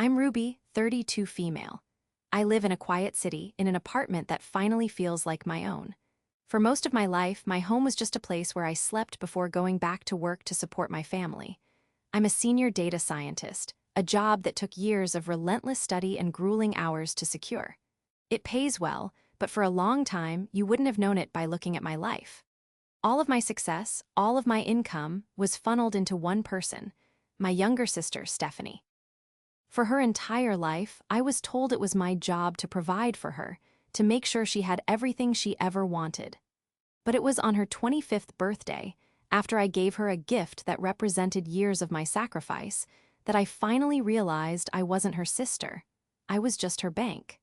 I'm Ruby, 32 female. I live in a quiet city in an apartment that finally feels like my own. For most of my life, my home was just a place where I slept before going back to work to support my family. I'm a senior data scientist, a job that took years of relentless study and grueling hours to secure. It pays well, but for a long time, you wouldn't have known it by looking at my life. All of my success, all of my income, was funneled into one person, my younger sister, Stephanie. For her entire life, I was told it was my job to provide for her, to make sure she had everything she ever wanted. But it was on her 25th birthday, after I gave her a gift that represented years of my sacrifice, that I finally realized I wasn't her sister. I was just her bank.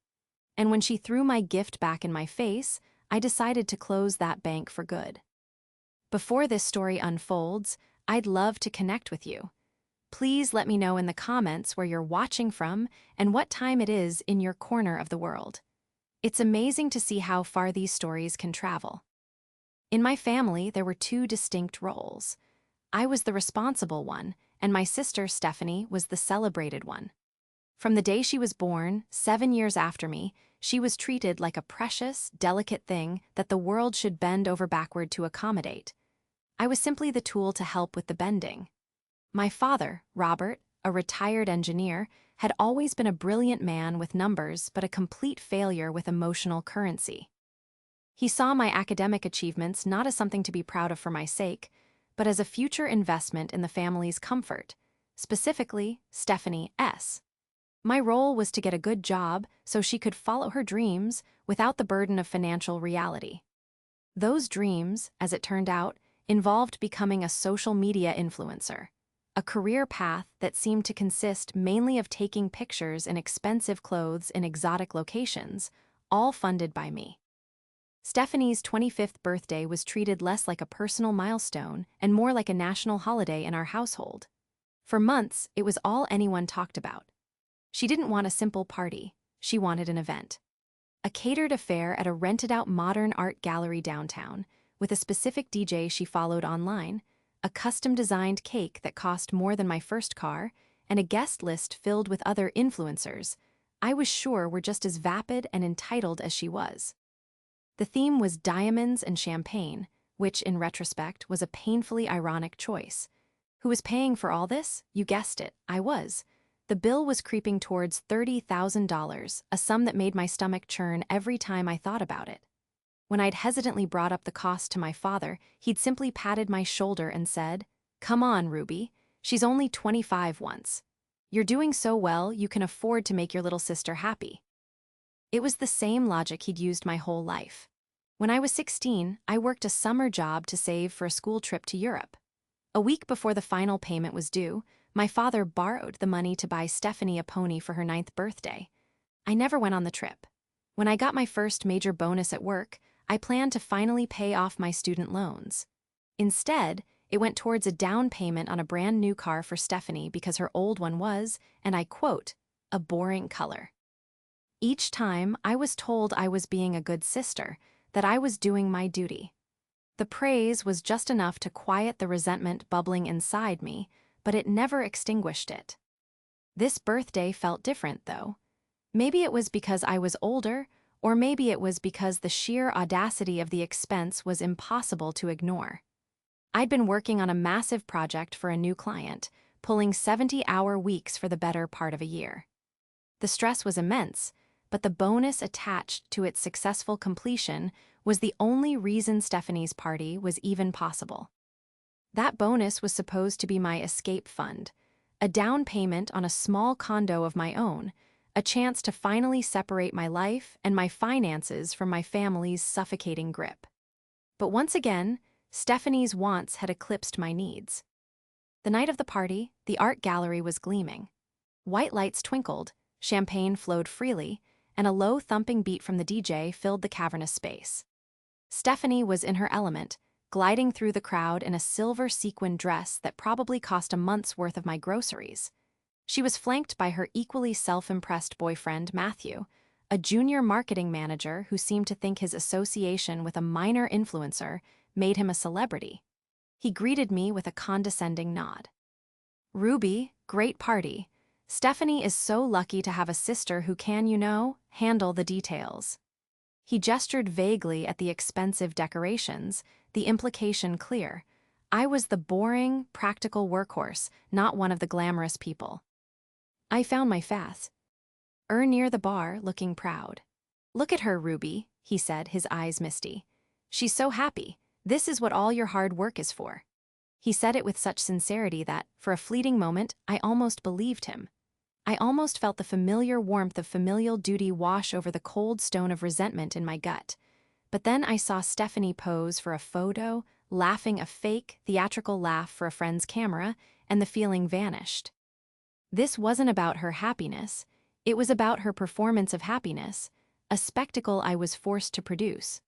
And when she threw my gift back in my face, I decided to close that bank for good. Before this story unfolds, I'd love to connect with you. Please let me know in the comments where you're watching from and what time it is in your corner of the world. It's amazing to see how far these stories can travel. In my family, there were two distinct roles. I was the responsible one, and my sister, Stephanie, was the celebrated one. From the day she was born, 7 years after me, she was treated like a precious, delicate thing that the world should bend over backward to accommodate. I was simply the tool to help with the bending. My father, Robert, a retired engineer, had always been a brilliant man with numbers but a complete failure with emotional currency. He saw my academic achievements not as something to be proud of for my sake, but as a future investment in the family's comfort, specifically Stephanie's. My role was to get a good job so she could follow her dreams without the burden of financial reality. Those dreams, as it turned out, involved becoming a social media influencer, a career path that seemed to consist mainly of taking pictures in expensive clothes in exotic locations, all funded by me. Stephanie's 25th birthday was treated less like a personal milestone and more like a national holiday in our household. For months, it was all anyone talked about. She didn't want a simple party, she wanted an event. A catered affair at a rented-out modern art gallery downtown, with a specific DJ she followed online, a custom-designed cake that cost more than my first car, and a guest list filled with other influencers I was sure were just as vapid and entitled as she was. The theme was diamonds and champagne, which, in retrospect, was a painfully ironic choice. Who was paying for all this? You guessed it, I was. The bill was creeping towards $30,000, a sum that made my stomach churn every time I thought about it. When I'd hesitantly brought up the cost to my father, he'd simply patted my shoulder and said, "Come on, Ruby, she's only 25 once. You're doing so well, you can afford to make your little sister happy." It was the same logic he'd used my whole life. When I was 16, I worked a summer job to save for a school trip to Europe. A week before the final payment was due, my father borrowed the money to buy Stephanie a pony for her 9th birthday. I never went on the trip. When I got my first major bonus at work, I planned to finally pay off my student loans. Instead, it went towards a down payment on a brand new car for Stephanie because her old one was, and I quote, "a boring color." Each time, I was told I was being a good sister, that I was doing my duty. The praise was just enough to quiet the resentment bubbling inside me, but it never extinguished it. This birthday felt different, though. Maybe it was because I was older, or maybe it was because the sheer audacity of the expense was impossible to ignore. I'd been working on a massive project for a new client, pulling 70-hour weeks for the better part of a year. The stress was immense, but the bonus attached to its successful completion was the only reason Stephanie's party was even possible. That bonus was supposed to be my escape fund, a down payment on a small condo of my own, a chance to finally separate my life and my finances from my family's suffocating grip. But once again, Stephanie's wants had eclipsed my needs. The night of the party, the art gallery was gleaming. White lights twinkled, champagne flowed freely, and a low thumping beat from the DJ filled the cavernous space. Stephanie was in her element, gliding through the crowd in a silver sequin dress that probably cost a month's worth of my groceries. She was flanked by her equally self-impressed boyfriend, Matthew, a junior marketing manager who seemed to think his association with a minor influencer made him a celebrity. He greeted me with a condescending nod. "Ruby, great party. Stephanie is so lucky to have a sister who can, handle the details. He gestured vaguely at the expensive decorations, the implication clear. I was the boring, practical workhorse, not one of the glamorous people. I found my fast. Near the bar, looking proud. "Look at her, Ruby," he said, his eyes misty. "She's so happy. This is what all your hard work is for." He said it with such sincerity that, for a fleeting moment, I almost believed him. I almost felt the familiar warmth of familial duty wash over the cold stone of resentment in my gut. But then I saw Stephanie pose for a photo, laughing a fake, theatrical laugh for a friend's camera, and the feeling vanished. This wasn't about her happiness. It was about her performance of happiness, a spectacle I was forced to produce.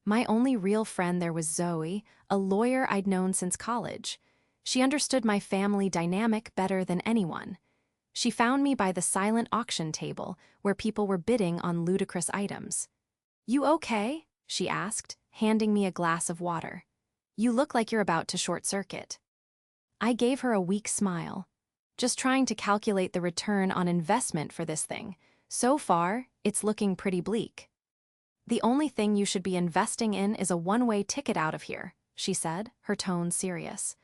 My only real friend there was Zoe, a lawyer I'd known since college. She understood my family dynamic better than anyone. She found me by the silent auction table, where people were bidding on ludicrous items. "You okay?" she asked, handing me a glass of water. "You look like you're about to short-circuit." I gave her a weak smile. "Just trying to calculate the return on investment for this thing. So far, it's looking pretty bleak." "The only thing you should be investing in is a one-way ticket out of here," she said, her tone serious.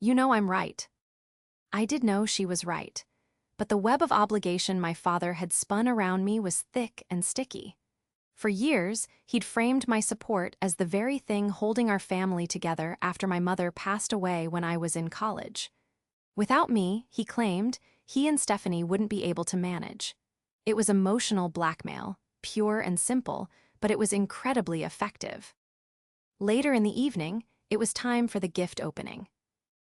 "You know I'm right." I did know she was right. But the web of obligation my father had spun around me was thick and sticky. For years, he'd framed my support as the very thing holding our family together after my mother passed away when I was in college. Without me, he claimed, he and Stephanie wouldn't be able to manage. It was emotional blackmail, pure and simple, but it was incredibly effective. Later in the evening, it was time for the gift opening.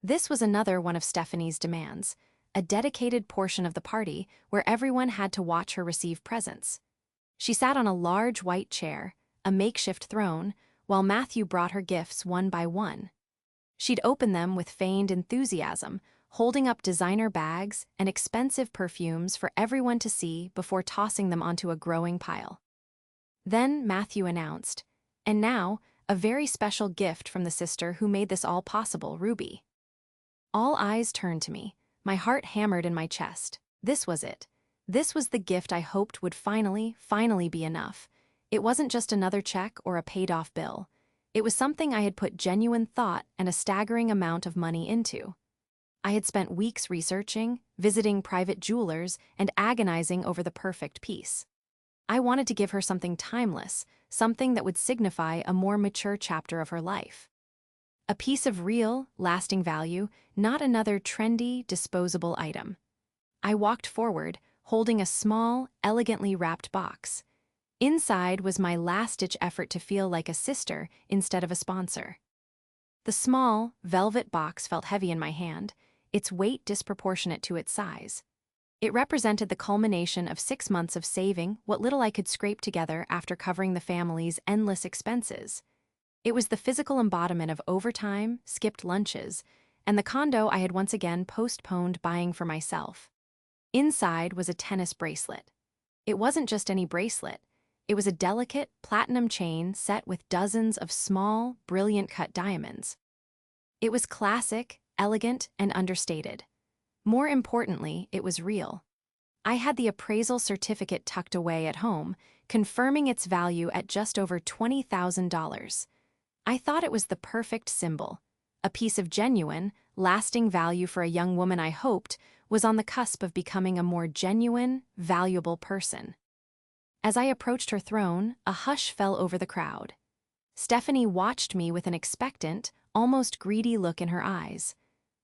This was another one of Stephanie's demands, a dedicated portion of the party where everyone had to watch her receive presents. She sat on a large white chair, a makeshift throne, while Matthew brought her gifts one by one. She'd open them with feigned enthusiasm, holding up designer bags and expensive perfumes for everyone to see before tossing them onto a growing pile. Then Matthew announced, "And now, a very special gift from the sister who made this all possible, Ruby." All eyes turned to me, my heart hammered in my chest. This was it. This was the gift I hoped would finally be enough. It wasn't just another check or a paid-off bill. It was something I had put genuine thought and a staggering amount of money into. I had spent weeks researching, visiting private jewelers, and agonizing over the perfect piece. I wanted to give her something timeless, something that would signify a more mature chapter of her life. A piece of real, lasting value, not another trendy, disposable item. I walked forward, holding a small, elegantly wrapped box. Inside was my last-ditch effort to feel like a sister instead of a sponsor. The small, velvet box felt heavy in my hand, its weight disproportionate to its size. It represented the culmination of 6 months of saving what little I could scrape together after covering the family's endless expenses. It was the physical embodiment of overtime, skipped lunches, and the condo I had once again postponed buying for myself. Inside was a tennis bracelet. It wasn't just any bracelet. It was a delicate, platinum chain set with dozens of small, brilliant-cut diamonds. It was classic, elegant, and understated. More importantly, it was real. I had the appraisal certificate tucked away at home, confirming its value at just over $20,000. I thought it was the perfect symbol. A piece of genuine, lasting value for a young woman I hoped was on the cusp of becoming a more genuine, valuable person. As I approached her throne, a hush fell over the crowd. Stephanie watched me with an expectant, almost greedy look in her eyes.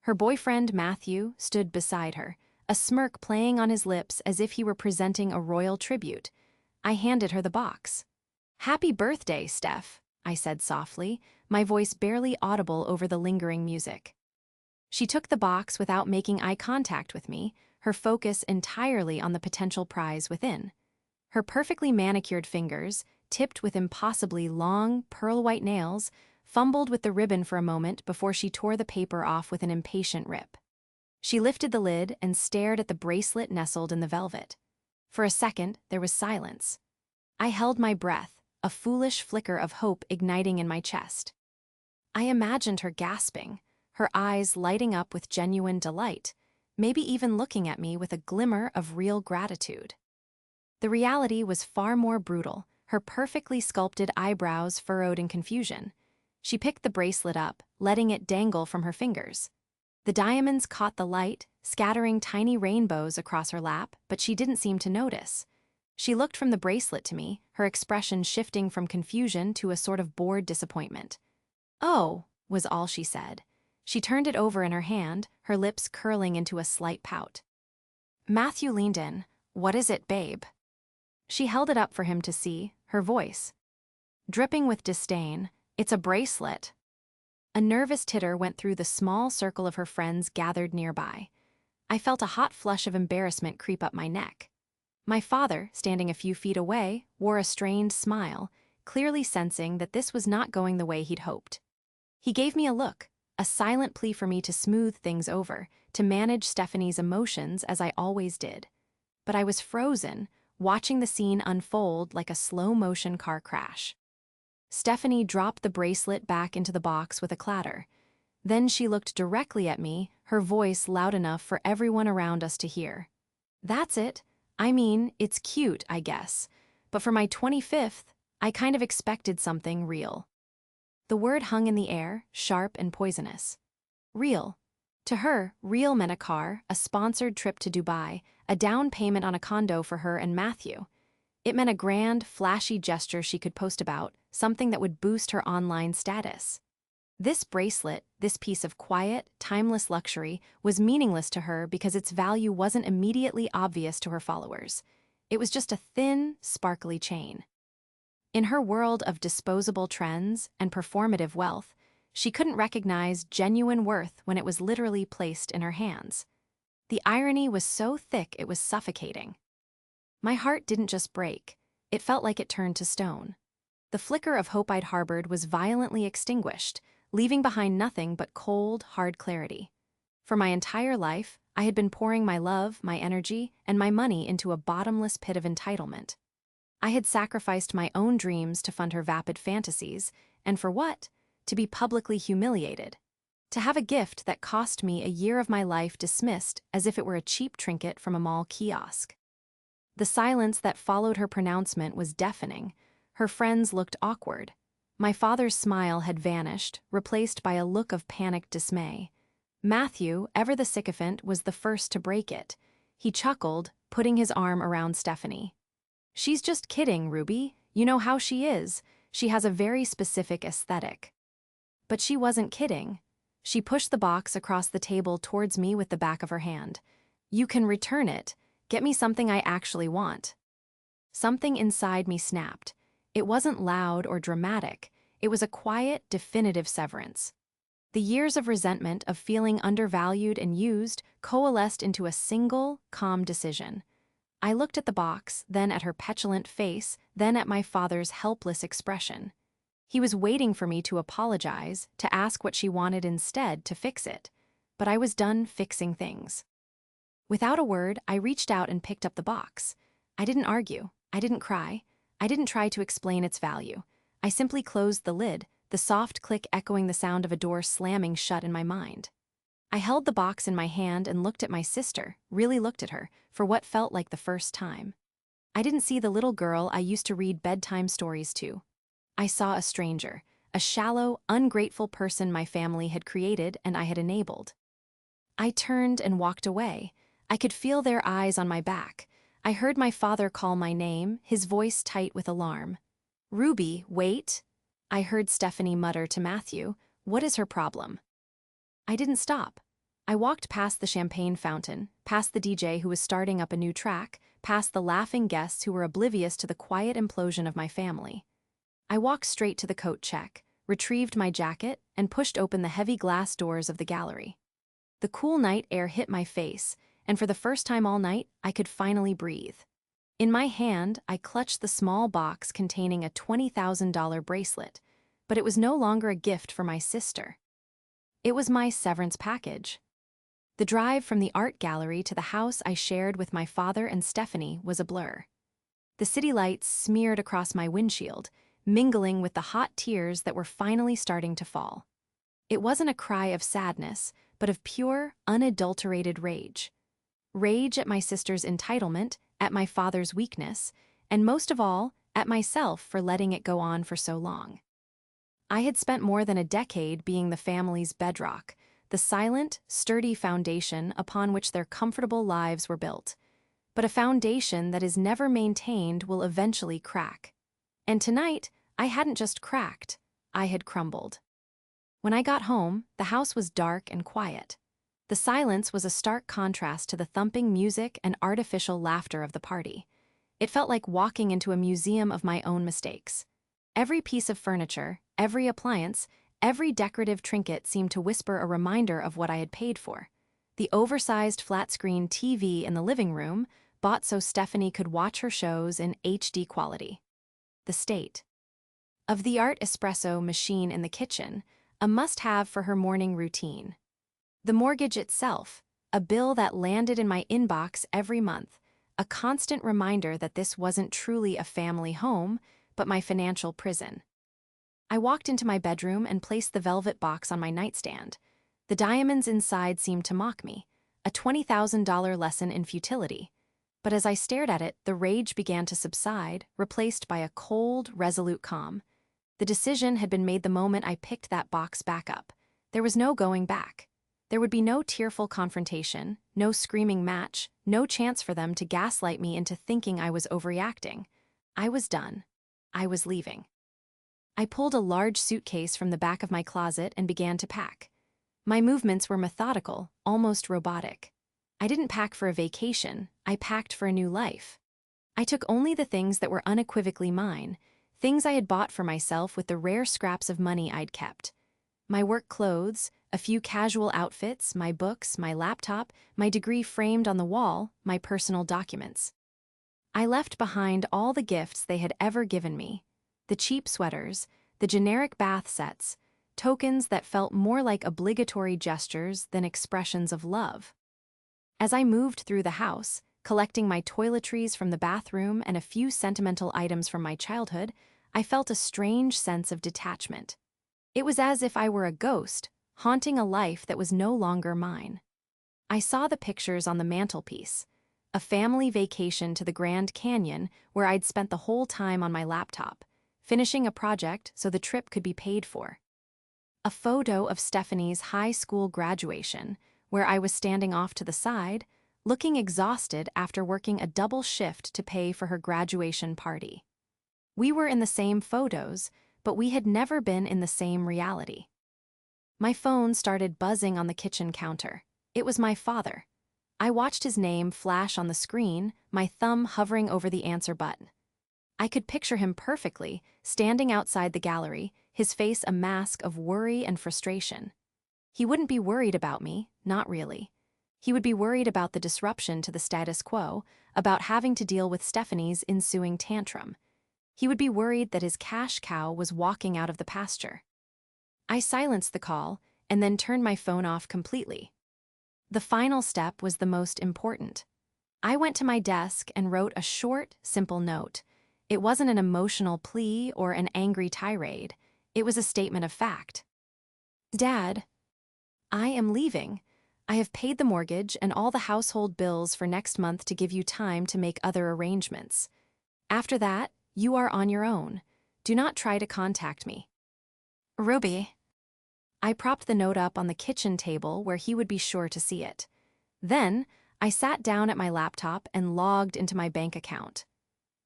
Her boyfriend, Matthew, stood beside her, a smirk playing on his lips as if he were presenting a royal tribute. I handed her the box. "Happy birthday, Steph," I said softly, my voice barely audible over the lingering music. She took the box without making eye contact with me, her focus entirely on the potential prize within. Her perfectly manicured fingers, tipped with impossibly long, pearl-white nails, fumbled with the ribbon for a moment before she tore the paper off with an impatient rip. She lifted the lid and stared at the bracelet nestled in the velvet. For a second, there was silence. I held my breath, a foolish flicker of hope igniting in my chest. I imagined her gasping, her eyes lighting up with genuine delight, maybe even looking at me with a glimmer of real gratitude. The reality was far more brutal, her perfectly sculpted eyebrows furrowed in confusion. She picked the bracelet up, letting it dangle from her fingers. The diamonds caught the light, scattering tiny rainbows across her lap, but she didn't seem to notice. She looked from the bracelet to me, her expression shifting from confusion to a sort of bored disappointment. "Oh," was all she said. She turned it over in her hand, her lips curling into a slight pout. Matthew leaned in. "What is it, babe?" She held it up for him to see, her voice dripping with disdain. "It's a bracelet." A nervous titter went through the small circle of her friends gathered nearby. I felt a hot flush of embarrassment creep up my neck. My father, standing a few feet away, wore a strained smile, clearly sensing that this was not going the way he'd hoped. He gave me a look, a silent plea for me to smooth things over, to manage Stephanie's emotions as I always did. But I was frozen, watching the scene unfold like a slow-motion car crash. Stephanie dropped the bracelet back into the box with a clatter. Then she looked directly at me, her voice loud enough for everyone around us to hear. "That's it. I mean, it's cute, I guess. But for my 25th, I kind of expected something real." The word hung in the air, sharp and poisonous. Real. To her, real meant a car, a sponsored trip to Dubai, a down payment on a condo for her and Matthew. It meant a grand, flashy gesture she could post about, something that would boost her online status. This bracelet, this piece of quiet, timeless luxury, was meaningless to her because its value wasn't immediately obvious to her followers. It was just a thin, sparkly chain. In her world of disposable trends and performative wealth, she couldn't recognize genuine worth when it was literally placed in her hands. The irony was so thick it was suffocating. My heart didn't just break, it felt like it turned to stone. The flicker of hope I'd harbored was violently extinguished, leaving behind nothing but cold, hard clarity. For my entire life, I had been pouring my love, my energy, and my money into a bottomless pit of entitlement. I had sacrificed my own dreams to fund her vapid fantasies, and for what? To be publicly humiliated. To have a gift that cost me a year of my life dismissed as if it were a cheap trinket from a mall kiosk. The silence that followed her pronouncement was deafening. Her friends looked awkward. My father's smile had vanished, replaced by a look of panicked dismay. Matthew, ever the sycophant, was the first to break it. He chuckled, putting his arm around Stephanie. "She's just kidding, Ruby. You know how she is. She has a very specific aesthetic." But she wasn't kidding. She pushed the box across the table towards me with the back of her hand. "You can return it. Get me something I actually want." Something inside me snapped. It wasn't loud or dramatic. It was a quiet, definitive severance. The years of resentment, of feeling undervalued and used, coalesced into a single, calm decision. I looked at the box, then at her petulant face, then at my father's helpless expression. He was waiting for me to apologize, to ask what she wanted instead, to fix it. But I was done fixing things. Without a word, I reached out and picked up the box. I didn't argue. I didn't cry. I didn't try to explain its value. I simply closed the lid, the soft click echoing the sound of a door slamming shut in my mind. I held the box in my hand and looked at my sister, really looked at her, for what felt like the first time. I didn't see the little girl I used to read bedtime stories to. I saw a stranger, a shallow, ungrateful person my family had created and I had enabled. I turned and walked away. I could feel their eyes on my back. I heard my father call my name, his voice tight with alarm. "Ruby, wait." I heard Stephanie mutter to Matthew, "What is her problem?" I didn't stop. I walked past the champagne fountain, past the DJ who was starting up a new track, past the laughing guests who were oblivious to the quiet implosion of my family. I walked straight to the coat check, retrieved my jacket, and pushed open the heavy glass doors of the gallery. The cool night air hit my face, and for the first time all night, I could finally breathe. In my hand, I clutched the small box containing a $20,000 bracelet, but it was no longer a gift for my sister. It was my severance package. The drive from the art gallery to the house I shared with my father and Stephanie was a blur. The city lights smeared across my windshield, mingling with the hot tears that were finally starting to fall. It wasn't a cry of sadness, but of pure, unadulterated rage. Rage at my sister's entitlement, at my father's weakness, and most of all, at myself for letting it go on for so long. I had spent more than a decade being the family's bedrock, the silent, sturdy foundation upon which their comfortable lives were built. But a foundation that is never maintained will eventually crack. And tonight, I hadn't just cracked, I had crumbled. When I got home, the house was dark and quiet. The silence was a stark contrast to the thumping music and artificial laughter of the party. It felt like walking into a museum of my own mistakes. Every piece of furniture, every appliance, every decorative trinket seemed to whisper a reminder of what I had paid for. The oversized flat-screen TV in the living room, bought so Stephanie could watch her shows in HD quality. The state of the art espresso machine in the kitchen, a must-have for her morning routine. The mortgage itself, a bill that landed in my inbox every month, a constant reminder that this wasn't truly a family home, but my financial prison. I walked into my bedroom and placed the velvet box on my nightstand. The diamonds inside seemed to mock me, a $20,000 lesson in futility. But as I stared at it, the rage began to subside, replaced by a cold, resolute calm. The decision had been made the moment I picked that box back up. There was no going back. There would be no tearful confrontation, no screaming match, no chance for them to gaslight me into thinking I was overreacting. I was done. I was leaving. I pulled a large suitcase from the back of my closet and began to pack. My movements were methodical, almost robotic. I didn't pack for a vacation, I packed for a new life. I took only the things that were unequivocally mine, things I had bought for myself with the rare scraps of money I'd kept. My work clothes, a few casual outfits, my books, my laptop, my degree framed on the wall, my personal documents. I left behind all the gifts they had ever given me. The cheap sweaters, the generic bath sets, tokens that felt more like obligatory gestures than expressions of love. As I moved through the house, collecting my toiletries from the bathroom and a few sentimental items from my childhood, I felt a strange sense of detachment. It was as if I were a ghost, haunting a life that was no longer mine. I saw the pictures on the mantelpiece, a family vacation to the Grand Canyon where I'd spent the whole time on my laptop, finishing a project so the trip could be paid for. A photo of Stephanie's high school graduation, where I was standing off to the side, looking exhausted after working a double shift to pay for her graduation party. We were in the same photos, but we had never been in the same reality. My phone started buzzing on the kitchen counter. It was my father. I watched his name flash on the screen, my thumb hovering over the answer button. I could picture him perfectly, standing outside the gallery, his face a mask of worry and frustration. He wouldn't be worried about me, not really. He would be worried about the disruption to the status quo, about having to deal with Stephanie's ensuing tantrum. He would be worried that his cash cow was walking out of the pasture. I silenced the call and then turned my phone off completely. The final step was the most important. I went to my desk and wrote a short, simple note. It wasn't an emotional plea or an angry tirade. It was a statement of fact. Dad, I am leaving. I have paid the mortgage and all the household bills for next month to give you time to make other arrangements. After that, you are on your own. Do not try to contact me. Ruby. I propped the note up on the kitchen table where he would be sure to see it. Then, I sat down at my laptop and logged into my bank account.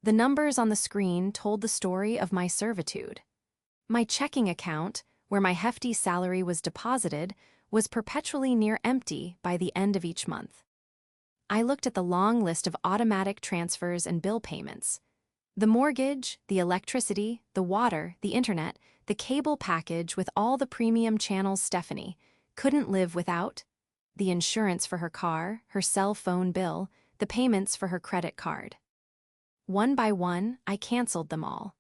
The numbers on the screen told the story of my servitude. My checking account, where my hefty salary was deposited, was perpetually near empty by the end of each month. I looked at the long list of automatic transfers and bill payments. The mortgage, the electricity, the water, the internet, the cable package with all the premium channels Stephanie couldn't live without, the insurance for her car, her cell phone bill, the payments for her credit card. One by one, I canceled them all.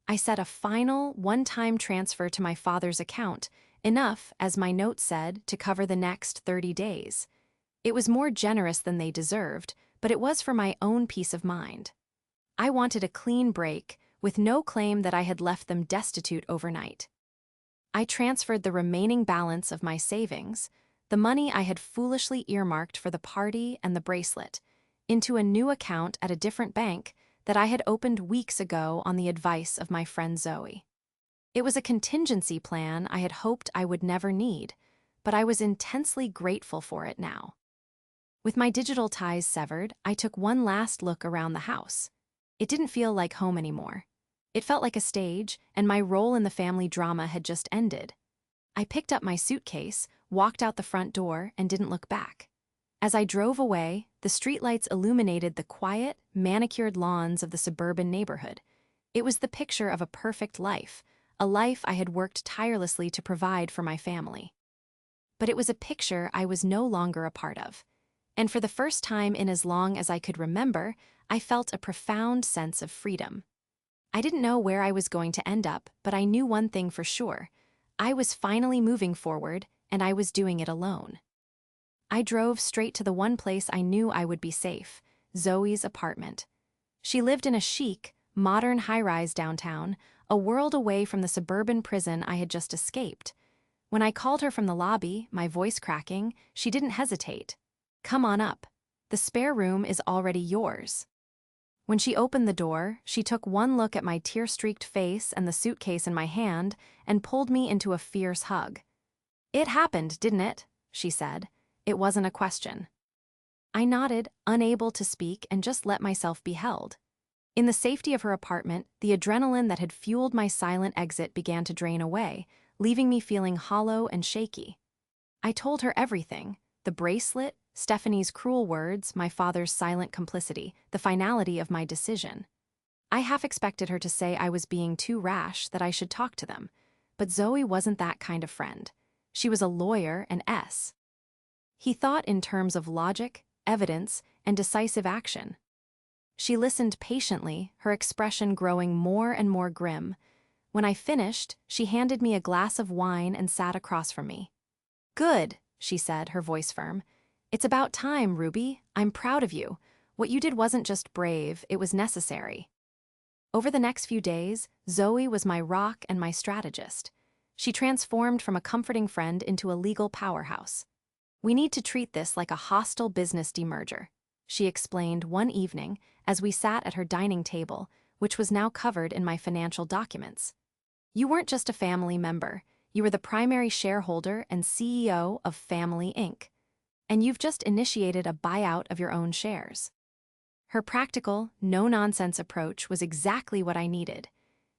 I set a final, one-time transfer to my father's account, enough, as my note said, to cover the next 30 days. It was more generous than they deserved, but it was for my own peace of mind. I wanted a clean break, with no claim that I had left them destitute overnight. I transferred the remaining balance of my savings, the money I had foolishly earmarked for the party and the bracelet, into a new account at a different bank that I had opened weeks ago on the advice of my friend Zoe. It was a contingency plan I had hoped I would never need, but I was intensely grateful for it now. With my digital ties severed, I took one last look around the house. It didn't feel like home anymore. It felt like a stage, and my role in the family drama had just ended. I picked up my suitcase, walked out the front door, and didn't look back. As I drove away, the streetlights illuminated the quiet, manicured lawns of the suburban neighborhood. It was the picture of a perfect life, a life I had worked tirelessly to provide for my family. But it was a picture I was no longer a part of. And for the first time in as long as I could remember, I felt a profound sense of freedom. I didn't know where I was going to end up, but I knew one thing for sure. I was finally moving forward, and I was doing it alone. I drove straight to the one place I knew I would be safe, Zoe's apartment. She lived in a chic, modern high-rise downtown, a world away from the suburban prison I had just escaped. When I called her from the lobby, my voice cracking, she didn't hesitate. "Come on up. The spare room is already yours." When she opened the door, she took one look at my tear-streaked face and the suitcase in my hand and pulled me into a fierce hug. "It happened, didn't it?" she said. It wasn't a question. I nodded, unable to speak, and just let myself be held. In the safety of her apartment, the adrenaline that had fueled my silent exit began to drain away, leaving me feeling hollow and shaky. I told her everything: the bracelet, Stephanie's cruel words, my father's silent complicity, the finality of my decision. I half expected her to say I was being too rash, that I should talk to them. But Zoe wasn't that kind of friend. She was a lawyer, an S. He thought in terms of logic, evidence, and decisive action. She listened patiently, her expression growing more and more grim. When I finished, she handed me a glass of wine and sat across from me. "Good," she said, her voice firm. "It's about time, Ruby. I'm proud of you. What you did wasn't just brave, it was necessary." Over the next few days, Zoe was my rock and my strategist. She transformed from a comforting friend into a legal powerhouse. "We need to treat this like a hostile business demerger," she explained one evening as we sat at her dining table, which was now covered in my financial documents. "You weren't just a family member. You were the primary shareholder and CEO of Family Inc. And you've just initiated a buyout of your own shares." Her practical, no-nonsense approach was exactly what I needed.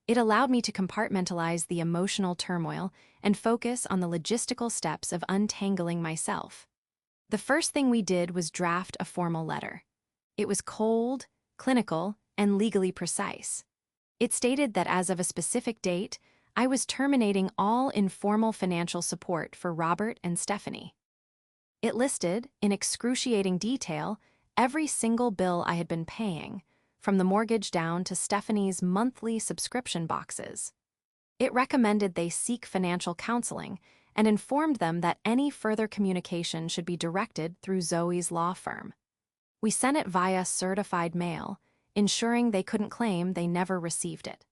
It allowed me to compartmentalize the emotional turmoil and focus on the logistical steps of untangling myself. The first thing we did was draft a formal letter. It was cold, clinical, and legally precise. It stated that as of a specific date, I was terminating all informal financial support for Robert and Stephanie. It listed, in excruciating detail, every single bill I had been paying, from the mortgage down to Stephanie's monthly subscription boxes. It recommended they seek financial counseling and informed them that any further communication should be directed through Zoe's law firm. We sent it via certified mail, ensuring they couldn't claim they never received it.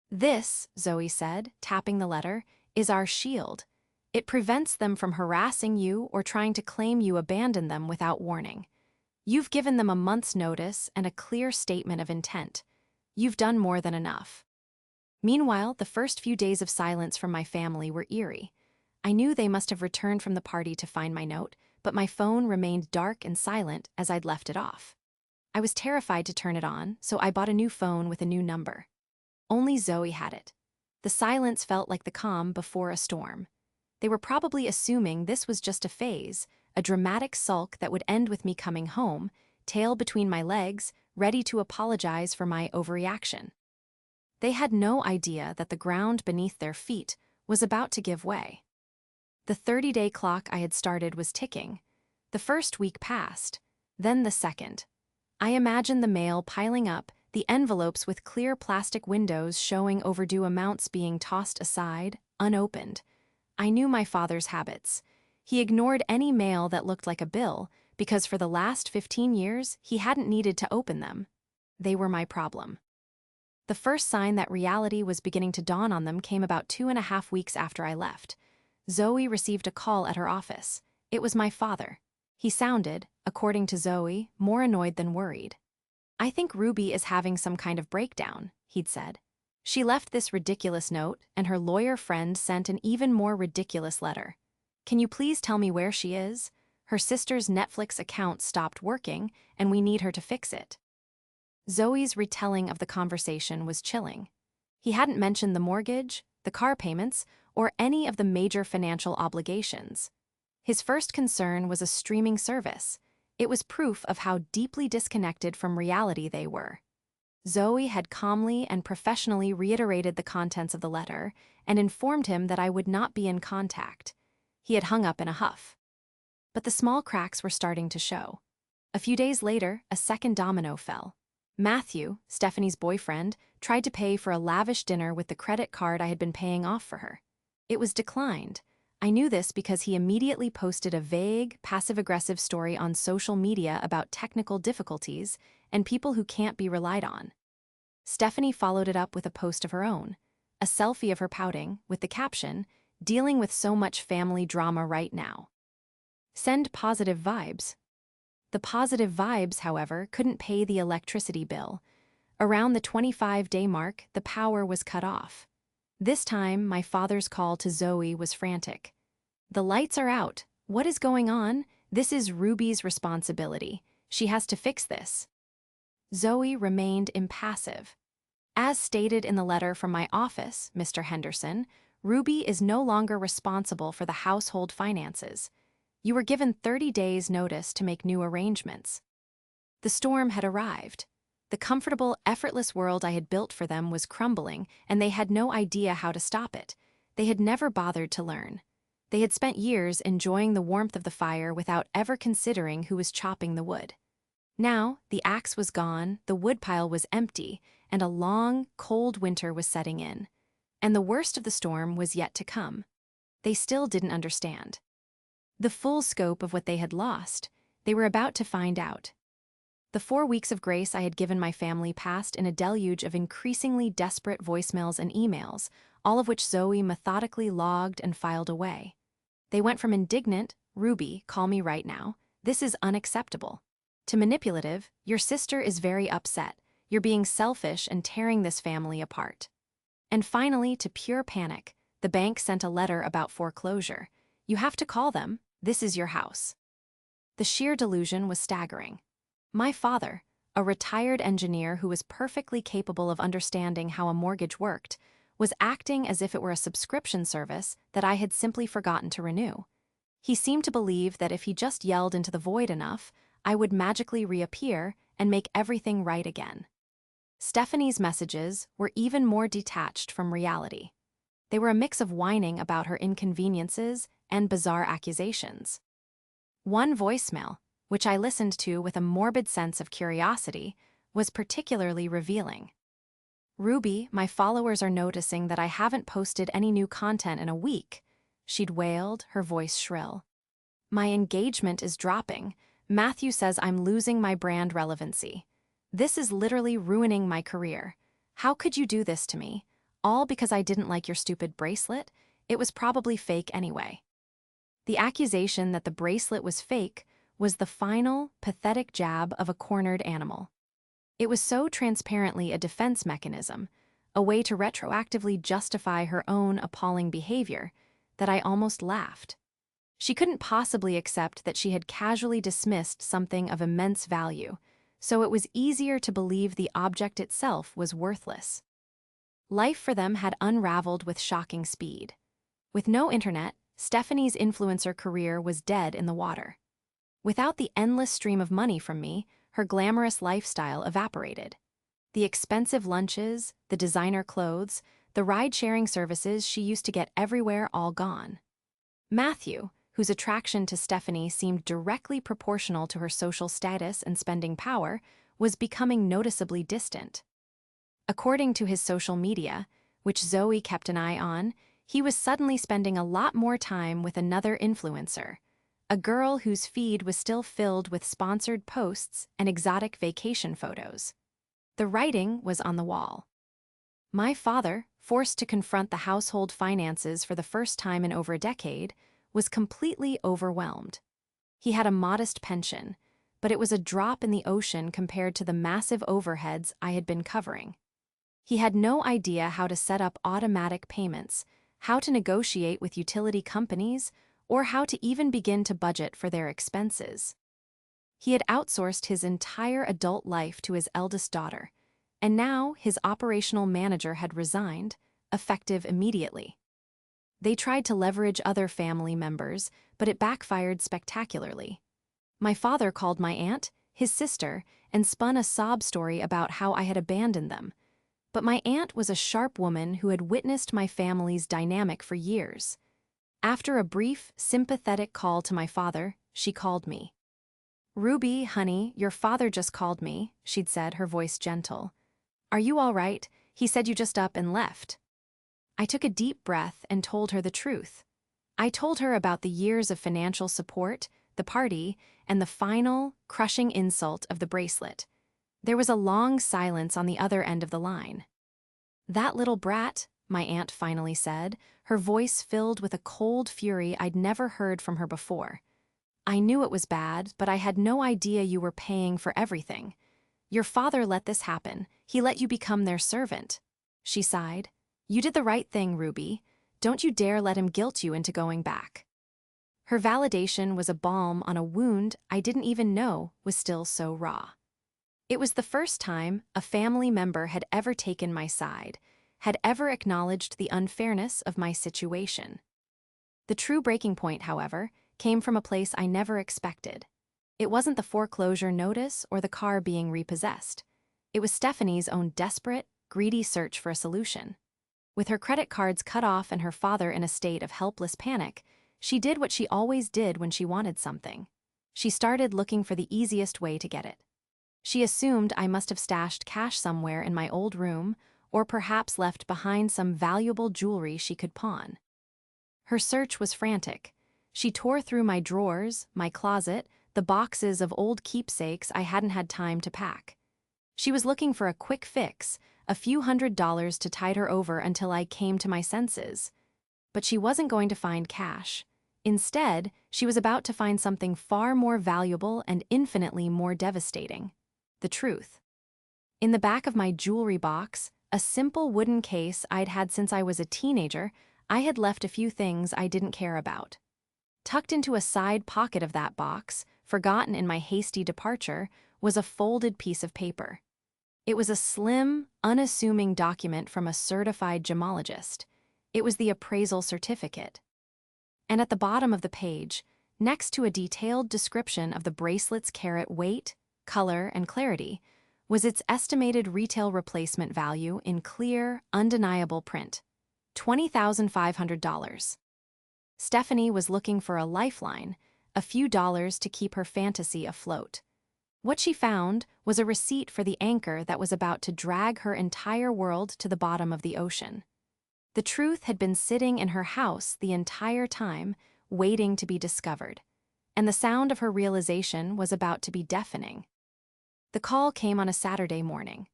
"This," Zoe said, tapping the letter, "is our shield. It prevents them from harassing you or trying to claim you abandoned them without warning. You've given them a month's notice and a clear statement of intent. You've done more than enough." Meanwhile, the first few days of silence from my family were eerie. I knew they must have returned from the party to find my note, but my phone remained dark and silent as I'd left it off. I was terrified to turn it on, so I bought a new phone with a new number. Only Zoe had it. The silence felt like the calm before a storm. They were probably assuming this was just a phase, a dramatic sulk that would end with me coming home, tail between my legs, ready to apologize for my overreaction. They had no idea that the ground beneath their feet was about to give way. The 30-day clock I had started was ticking. The first week passed, then the second. I imagined the mail piling up, the envelopes with clear plastic windows showing overdue amounts being tossed aside, unopened. I knew my father's habits. He ignored any mail that looked like a bill, because for the last 15 years, he hadn't needed to open them. They were my problem. The first sign that reality was beginning to dawn on them came about 2.5 weeks after I left. Zoe received a call at her office. It was my father. He sounded, according to Zoe, more annoyed than worried. "I think Ruby is having some kind of breakdown," he'd said. "She left this ridiculous note, and her lawyer friend sent an even more ridiculous letter. Can you please tell me where she is? Her sister's Netflix account stopped working, and we need her to fix it." Zoe's retelling of the conversation was chilling. He hadn't mentioned the mortgage, the car payments, or any of the major financial obligations. His first concern was a streaming service. It was proof of how deeply disconnected from reality they were. Zoe had calmly and professionally reiterated the contents of the letter and informed him that I would not be in contact. He had hung up in a huff. But the small cracks were starting to show. A few days later, a second domino fell. Matthew, Stephanie's boyfriend, tried to pay for a lavish dinner with the credit card I had been paying off for her. It was declined. I knew this because he immediately posted a vague, passive-aggressive story on social media about technical difficulties and people who can't be relied on. Stephanie followed it up with a post of her own, a selfie of her pouting, with the caption, "Dealing with so much family drama right now. Send positive vibes." The positive vibes, however, couldn't pay the electricity bill. Around the 25-day mark, the power was cut off. This time, my father's call to Zoe was frantic. "The lights are out. What is going on? This is Ruby's responsibility. She has to fix this." Zoe remained impassive. "As stated in the letter from my office, Mr. Henderson, Ruby is no longer responsible for the household finances. You were given 30 days' notice to make new arrangements." The storm had arrived. The comfortable, effortless world I had built for them was crumbling, and they had no idea how to stop it. They had never bothered to learn. They had spent years enjoying the warmth of the fire without ever considering who was chopping the wood. Now, the axe was gone, the woodpile was empty, and a long, cold winter was setting in. And the worst of the storm was yet to come. They still didn't understand the full scope of what they had lost. They were about to find out. The 4 weeks of grace I had given my family passed in a deluge of increasingly desperate voicemails and emails, all of which Zoe methodically logged and filed away. They went from indignant, "Ruby, call me right now. This is unacceptable," to manipulative, "Your sister is very upset. You're being selfish and tearing this family apart." And finally, to pure panic, the bank sent a letter about foreclosure. "You have to call them. This is your house." The sheer delusion was staggering. My father, a retired engineer who was perfectly capable of understanding how a mortgage worked, was acting as if it were a subscription service that I had simply forgotten to renew. He seemed to believe that if he just yelled into the void enough, I would magically reappear and make everything right again. Stephanie's messages were even more detached from reality. They were a mix of whining about her inconveniences and bizarre accusations. One voicemail, which I listened to with a morbid sense of curiosity, was particularly revealing. "Ruby, my followers are noticing that I haven't posted any new content in a week," she'd wailed, her voice shrill. "My engagement is dropping. Matthew says I'm losing my brand relevancy. This is literally ruining my career. How could you do this to me? All because I didn't like your stupid bracelet? It was probably fake anyway." The accusation that the bracelet was fake was the final, pathetic jab of a cornered animal. It was so transparently a defense mechanism, a way to retroactively justify her own appalling behavior, that I almost laughed. She couldn't possibly accept that she had casually dismissed something of immense value, so it was easier to believe the object itself was worthless. Life for them had unraveled with shocking speed. With no internet, Stephanie's influencer career was dead in the water. Without the endless stream of money from me, her glamorous lifestyle evaporated. The expensive lunches, the designer clothes, the ride-sharing services she used to get everywhere all gone. Matthew, whose attraction to Stephanie seemed directly proportional to her social status and spending power, was becoming noticeably distant. According to his social media, which Zoe kept an eye on, he was suddenly spending a lot more time with another influencer, a girl whose feed was still filled with sponsored posts and exotic vacation photos. The writing was on the wall. My father, forced to confront the household finances for the first time in over a decade, was completely overwhelmed. He had a modest pension, but it was a drop in the ocean compared to the massive overheads I had been covering. He had no idea how to set up automatic payments, how to negotiate with utility companies, or how to even begin to budget for their expenses. He had outsourced his entire adult life to his eldest daughter, and now his operational manager had resigned, effective immediately. They tried to leverage other family members, but it backfired spectacularly. My father called my aunt, his sister, and spun a sob story about how I had abandoned them. But my aunt was a sharp woman who had witnessed my family's dynamic for years. After a brief, sympathetic call to my father, she called me. "Ruby, honey, your father just called me," she'd said, her voice gentle. "Are you all right? He said you just up and left." I took a deep breath and told her the truth. I told her about the years of financial support, the party, and the final, crushing insult of the bracelet. There was a long silence on the other end of the line. "That little brat," my aunt finally said, her voice filled with a cold fury I'd never heard from her before. "I knew it was bad, but I had no idea you were paying for everything. Your father let this happen. He let you become their servant." She sighed. "You did the right thing, Ruby. Don't you dare let him guilt you into going back." Her validation was a balm on a wound I didn't even know was still so raw. It was the first time a family member had ever taken my side, had ever acknowledged the unfairness of my situation. The true breaking point, however, came from a place I never expected. It wasn't the foreclosure notice or the car being repossessed. It was Stephanie's own desperate, greedy search for a solution. With her credit cards cut off and her father in a state of helpless panic, she did what she always did when she wanted something. She started looking for the easiest way to get it. She assumed I must have stashed cash somewhere in my old room, or perhaps left behind some valuable jewelry she could pawn. Her search was frantic. She tore through my drawers, my closet, the boxes of old keepsakes I hadn't had time to pack. She was looking for a quick fix, a few $100s to tide her over until I came to my senses. But she wasn't going to find cash. Instead, she was about to find something far more valuable and infinitely more devastating: the truth. In the back of my jewelry box, a simple wooden case I'd had since I was a teenager, I had left a few things I didn't care about. Tucked into a side pocket of that box, forgotten in my hasty departure, was a folded piece of paper. It was a slim, unassuming document from a certified gemologist. It was the appraisal certificate. And at the bottom of the page, next to a detailed description of the bracelet's carat weight, color, and clarity, was its estimated retail replacement value in clear, undeniable print: $20,500. Stephanie was looking for a lifeline, a few dollars to keep her fantasy afloat. What she found was a receipt for the anchor that was about to drag her entire world to the bottom of the ocean. The truth had been sitting in her house the entire time, waiting to be discovered, and the sound of her realization was about to be deafening. The call came on a Saturday morning.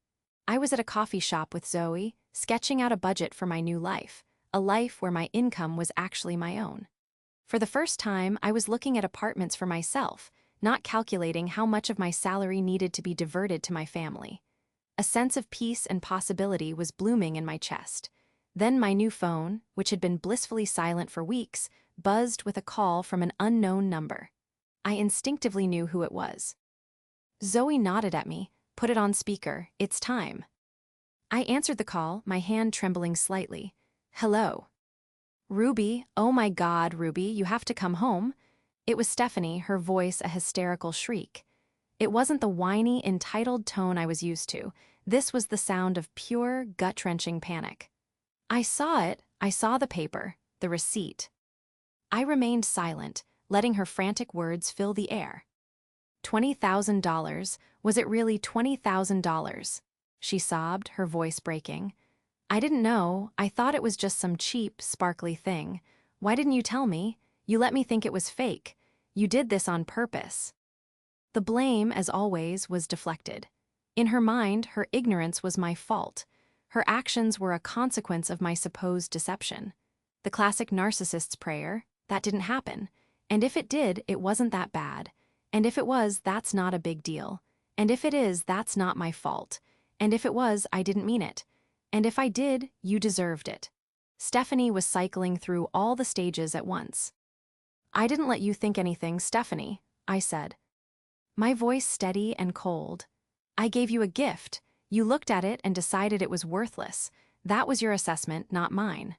I was at a coffee shop with Zoe, sketching out a budget for my new life, a life where my income was actually my own. For the first time, I was looking at apartments for myself, not calculating how much of my salary needed to be diverted to my family. A sense of peace and possibility was blooming in my chest. Then my new phone, which had been blissfully silent for weeks, buzzed with a call from an unknown number. I instinctively knew who it was. Zoe nodded at me, put it on speaker. "It's time." I answered the call, my hand trembling slightly. "Hello." "Ruby, oh my God, Ruby, you have to come home." It was Stephanie, her voice a hysterical shriek. It wasn't the whiny, entitled tone I was used to. This was the sound of pure, gut-wrenching panic. I saw the paper, the receipt. I remained silent, letting her frantic words fill the air. $20,000, was it really $20,000? She sobbed, her voice breaking. "I didn't know, I thought it was just some cheap, sparkly thing. Why didn't you tell me? You let me think it was fake. You did this on purpose." The blame, as always, was deflected. In her mind, her ignorance was my fault. Her actions were a consequence of my supposed deception. The classic narcissist's prayer: that didn't happen. And if it did, it wasn't that bad. And if it was, that's not a big deal. And if it is, that's not my fault. And if it was, I didn't mean it. And if I did, you deserved it. Stephanie was cycling through all the stages at once. I didn't let you think anything, Stephanie, I said. My voice steady and cold. I gave you a gift. You looked at it and decided it was worthless. That was your assessment, not mine.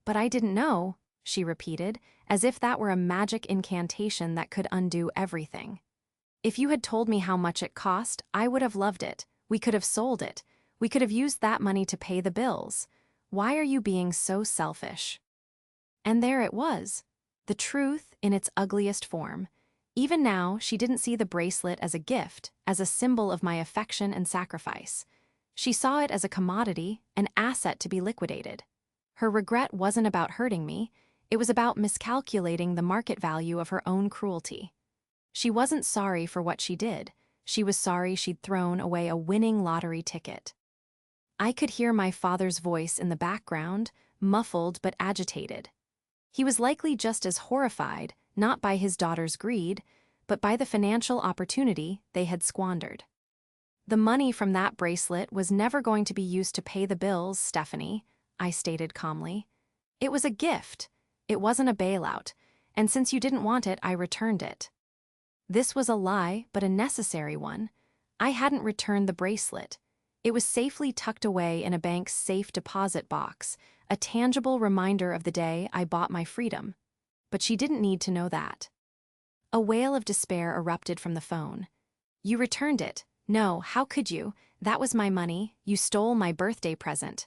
But I didn't know, she repeated, as if that were a magic incantation that could undo everything. If you had told me how much it cost, I would have loved it. We could have sold it. We could have used that money to pay the bills. Why are you being so selfish? And there it was, the truth in its ugliest form. Even now, she didn't see the bracelet as a gift, as a symbol of my affection and sacrifice. She saw it as a commodity, an asset to be liquidated. Her regret wasn't about hurting me, it was about miscalculating the market value of her own cruelty. She wasn't sorry for what she did, she was sorry she'd thrown away a winning lottery ticket. I could hear my father's voice in the background, muffled but agitated. He was likely just as horrified, not by his daughter's greed, but by the financial opportunity they had squandered. The money from that bracelet was never going to be used to pay the bills, Stephanie, I stated calmly. It was a gift. It wasn't a bailout, and since you didn't want it, I returned it. This was a lie, but a necessary one. I hadn't returned the bracelet. It was safely tucked away in a bank's safe deposit box, a tangible reminder of the day I bought my freedom. But she didn't need to know that. A wail of despair erupted from the phone. You returned it. No, how could you? That was my money. You stole my birthday present.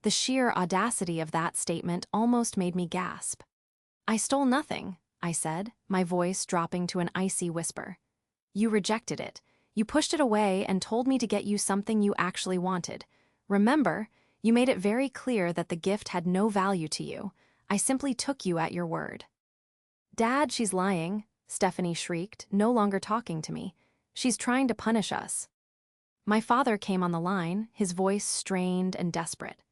The sheer audacity of that statement almost made me gasp. I stole nothing, I said, my voice dropping to an icy whisper. You rejected it. You pushed it away and told me to get you something you actually wanted. Remember, you made it very clear that the gift had no value to you. I simply took you at your word. Dad, she's lying, Stephanie shrieked, no longer talking to me. She's trying to punish us. My father came on the line, his voice strained and desperate.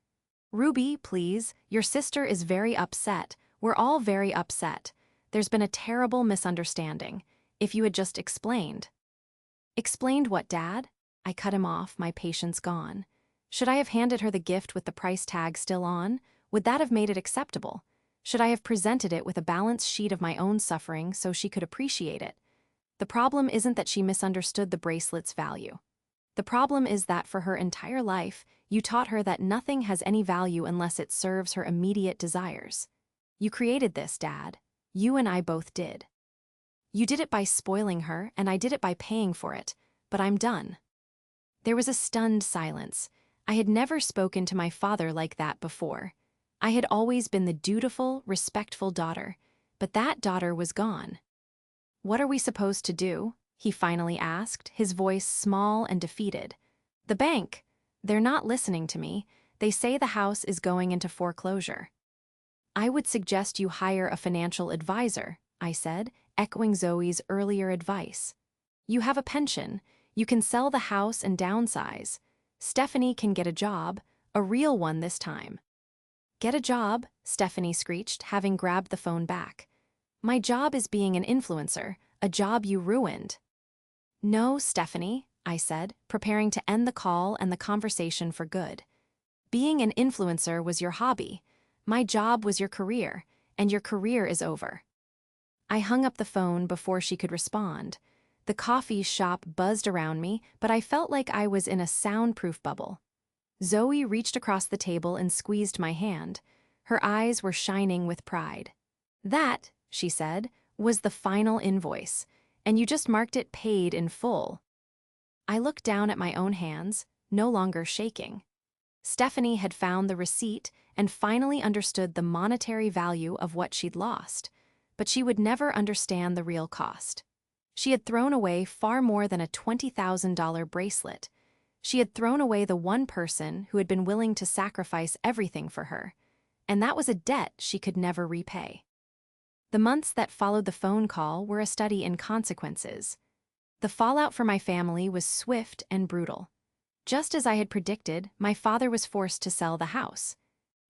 Ruby, please, your sister is very upset. We're all very upset. There's been a terrible misunderstanding. If you had just explained. Explained what, Dad? I cut him off, my patience gone. Should I have handed her the gift with the price tag still on? Would that have made it acceptable? Should I have presented it with a balance sheet of my own suffering so she could appreciate it? The problem isn't that she misunderstood the bracelet's value. The problem is that for her entire life, you taught her that nothing has any value unless it serves her immediate desires. You created this, Dad. You and I both did. You did it by spoiling her, and I did it by paying for it, but I'm done. There was a stunned silence. I had never spoken to my father like that before. I had always been the dutiful, respectful daughter, but that daughter was gone. What are we supposed to do? He finally asked, his voice small and defeated. The bank. They're not listening to me. They say the house is going into foreclosure. I would suggest you hire a financial advisor, I said, echoing Zoe's earlier advice. You have a pension. You can sell the house and downsize. Stephanie can get a job, a real one this time. Get a job, Stephanie screeched, having grabbed the phone back. My job is being an influencer, a job you ruined. No, Stephanie, I said, preparing to end the call and the conversation for good. Being an influencer was your hobby. My job was your career, and your career is over. I hung up the phone before she could respond. The coffee shop buzzed around me, but I felt like I was in a soundproof bubble. Zoe reached across the table and squeezed my hand. Her eyes were shining with pride. That, she said, was the final invoice, and you just marked it paid in full. I looked down at my own hands, no longer shaking. Stephanie had found the receipt and finally understood the monetary value of what she'd lost, but she would never understand the real cost. She had thrown away far more than a $20,000 bracelet. She had thrown away the one person who had been willing to sacrifice everything for her, and that was a debt she could never repay. The months that followed the phone call were a study in consequences. The fallout for my family was swift and brutal. Just as I had predicted, my father was forced to sell the house.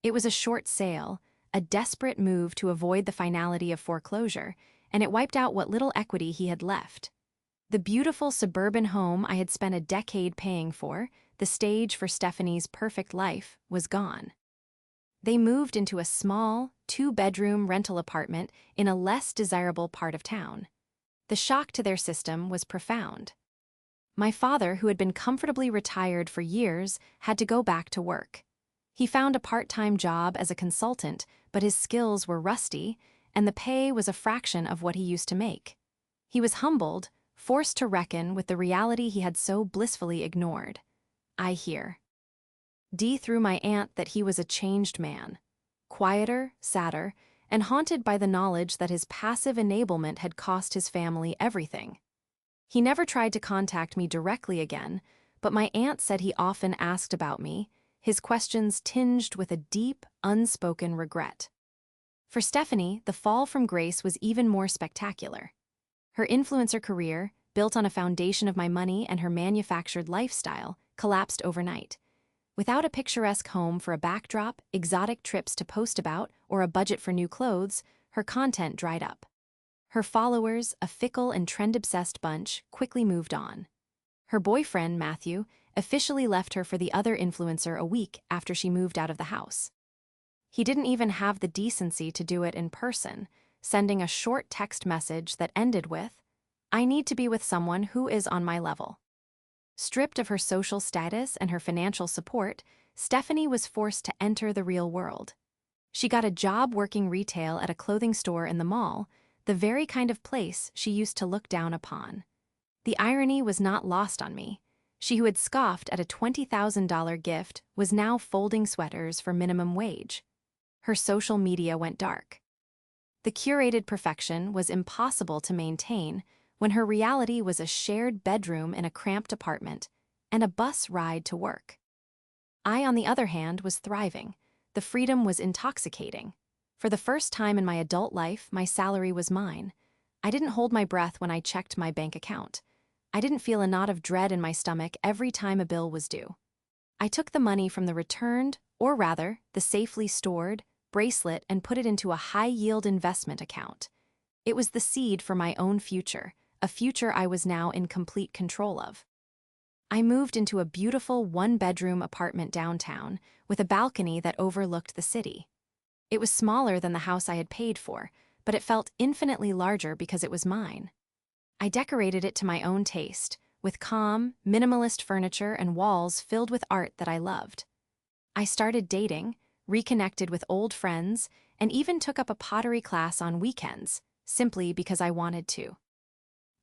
It was a short sale, a desperate move to avoid the finality of foreclosure, and it wiped out what little equity he had left. The beautiful suburban home I had spent a decade paying for, the stage for Stephanie's perfect life, was gone. They moved into a small, two-bedroom rental apartment in a less desirable part of town. The shock to their system was profound. My father, who had been comfortably retired for years, had to go back to work. He found a part-time job as a consultant, but his skills were rusty, and the pay was a fraction of what he used to make. He was humbled, forced to reckon with the reality he had so blissfully ignored. I hear. D threw my aunt that he was a changed man, quieter, sadder, and haunted by the knowledge that his passive enablement had cost his family everything. He never tried to contact me directly again, but my aunt said he often asked about me, his questions tinged with a deep, unspoken regret. For Stephanie, the fall from grace was even more spectacular. Her influencer career, built on a foundation of my money and her manufactured lifestyle, collapsed overnight. Without a picturesque home for a backdrop, exotic trips to post about, or a budget for new clothes, her content dried up. Her followers, a fickle and trend-obsessed bunch, quickly moved on. Her boyfriend, Matthew, officially left her for the other influencer a week after she moved out of the house. He didn't even have the decency to do it in person, sending a short text message that ended with, "I need to be with someone who is on my level." Stripped of her social status and her financial support, Stephanie was forced to enter the real world. She got a job working retail at a clothing store in the mall, the very kind of place she used to look down upon. The irony was not lost on me. She who had scoffed at a $20,000 gift was now folding sweaters for minimum wage. Her social media went dark. The curated perfection was impossible to maintain when her reality was a shared bedroom in a cramped apartment and a bus ride to work. I, on the other hand, was thriving. The freedom was intoxicating. For the first time in my adult life, my salary was mine. I didn't hold my breath when I checked my bank account. I didn't feel a knot of dread in my stomach every time a bill was due. I took the money from the returned, or rather, the safely stored, bracelet and put it into a high-yield investment account. It was the seed for my own future, a future I was now in complete control of. I moved into a beautiful one-bedroom apartment downtown with a balcony that overlooked the city. It was smaller than the house I had paid for, but it felt infinitely larger because it was mine. I decorated it to my own taste, with calm, minimalist furniture and walls filled with art that I loved. I started dating, reconnected with old friends, and even took up a pottery class on weekends, simply because I wanted to.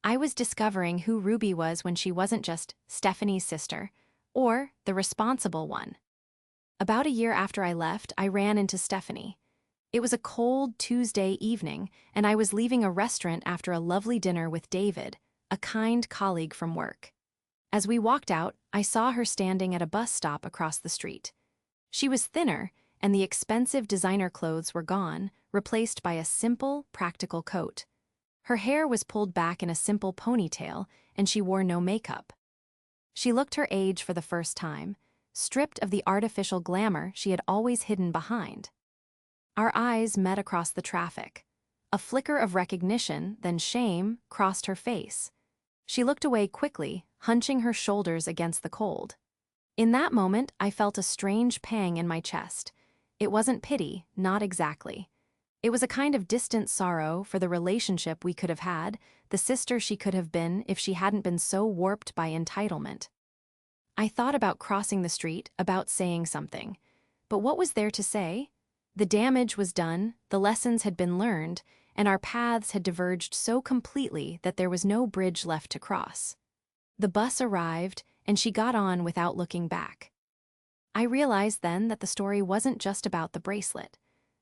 I was discovering who Ruby was when she wasn't just Stephanie's sister, or the responsible one. About a year after I left, I ran into Stephanie. It was a cold Tuesday evening, and I was leaving a restaurant after a lovely dinner with David, a kind colleague from work. As we walked out, I saw her standing at a bus stop across the street. She was thinner, and the expensive designer clothes were gone, replaced by a simple, practical coat. Her hair was pulled back in a simple ponytail, and she wore no makeup. She looked her age for the first time, stripped of the artificial glamour she had always hidden behind. Our eyes met across the traffic. A flicker of recognition, then shame, crossed her face. She looked away quickly, hunching her shoulders against the cold. In that moment, I felt a strange pang in my chest. It wasn't pity, not exactly. It was a kind of distant sorrow for the relationship we could have had, the sister she could have been if she hadn't been so warped by entitlement. I thought about crossing the street, about saying something. But what was there to say? The damage was done, the lessons had been learned, and our paths had diverged so completely that there was no bridge left to cross. The bus arrived, and she got on without looking back. I realized then that the story wasn't just about the bracelet.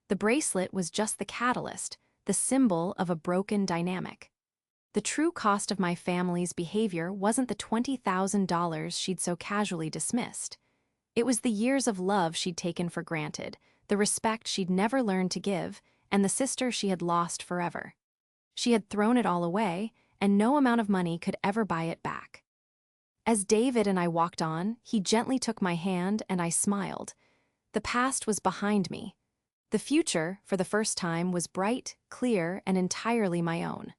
The bracelet was just the catalyst, the symbol of a broken dynamic. The true cost of my family's behavior wasn't the $20,000 she'd so casually dismissed. It was the years of love she'd taken for granted, the respect she'd never learned to give, and the sister she had lost forever. She had thrown it all away, and no amount of money could ever buy it back. As David and I walked on, he gently took my hand and I smiled. The past was behind me. The future, for the first time, was bright, clear, and entirely my own.